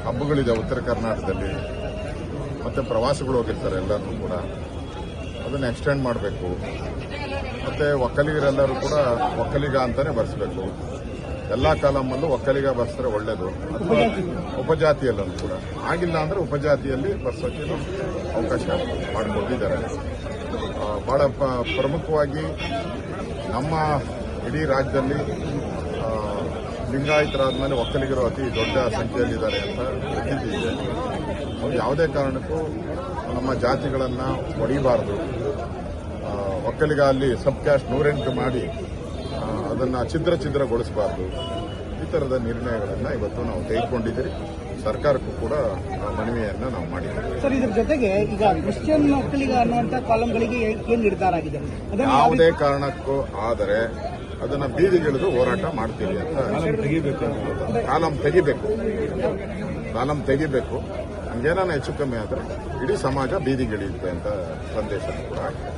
ಹಬ್ಬಗಳಿದೆ ಉತ್ತರ ಕರ್ನಾಟಕದಲ್ಲಿ, ಮತ್ತು ಪ್ರವಾಸಗಳು ಹೋಗಿರ್ತಾರೆ ಎಲ್ಲರೂ ಕೂಡ. ಅದನ್ನು ಎಕ್ಸ್ಟೆಂಡ್ ಮಾಡಬೇಕು. ಮತ್ತು ಒಕ್ಕಲಿಗರೆಲ್ಲರೂ ಕೂಡ ಒಕ್ಕಲಿಗ ಅಂತಲೇ ಬರೆಸಬೇಕು. ಎಲ್ಲ ಕಾಲಮಲ್ಲೂ ಒಕ್ಕಲಿಗ ಬರ್ಸಿದ್ರೆ ಒಳ್ಳೆಯದು, ಅಥವಾ ಉಪಜಾತಿಯಲ್ಲೂ ಕೂಡ. ಆಗಿಲ್ಲ ಅಂದರೆ ಉಪಜಾತಿಯಲ್ಲಿ ಬರ್ಸೋಕ್ಕೆ ಅವಕಾಶ ಮಾಡಿಕೊಟ್ಟಿದ್ದಾರೆ. ಭಾಳ ಪ್ರಮುಖವಾಗಿ ನಮ್ಮ ಇಡೀ ರಾಜ್ಯದಲ್ಲಿ ಲಿಂಗಾಯತರಾದ ಒಕ್ಕಲಿಗರು ಅತಿ ದೊಡ್ಡ ಸಂಖ್ಯೆಯಲ್ಲಿದ್ದಾರೆ ಅಂತ ಪ್ರತೀತಿ ಇದೆ. ಅವ್ರು ಯಾವುದೇ ಕಾರಣಕ್ಕೂ ನಮ್ಮ ಜಾತಿಗಳನ್ನು ಹೊಡಿಬಾರ್ದು. ಒಕ್ಕಲಿಗ ಅಲ್ಲಿ ಸಬ್ ಕ್ಯಾಸ್ಟ್ 108 ಮಾಡಿ ಅದನ್ನು ಛಿದ್ರಗೊಳಿಸಬಾರ್ದು. ಈ ಥರದ ನಿರ್ಣಯಗಳನ್ನು ಇವತ್ತು ನಾವು ತೆಗೆದುಕೊಂಡಿದ್ದೀರಿ. ಸರ್ಕಾರಕ್ಕೂ ಕೂಡ ಮನವಿಯನ್ನು ನಾವು ಮಾಡಿದ್ದೀವಿ. ಸರ್, ಇದ್ರ ಜೊತೆಗೆ ಈಗ ಕ್ರಿಶ್ಚಿಯನ್ ಒಕ್ಕಲಿಗ ಅನ್ನುವಂಥ ಕಾಲಂಗಳಿಗೆ ಏನು ನಿರ್ಧಾರ ಆಗಿದೆ? ಯಾವುದೇ ಕಾರಣಕ್ಕೂ ಆದರೆ ಅದನ್ನು ಬೀದಿಗಿಳಿದು ಹೋರಾಟ ಮಾಡ್ತೀವಿ ಅಂತ. ಕಾಲಂ ತೆಗಿಬೇಕು. ಹಂಗೇನಾನ ಹೆಚ್ಚು ಕಮ್ಮಿ ಆದರೆ ಇಡೀ ಸಮಾಜ ಬೀದಿಗಿಳಿಯುತ್ತೆ ಅಂತ ಸಂದೇಶ ಕೂಡ ಆಗಿದೆ.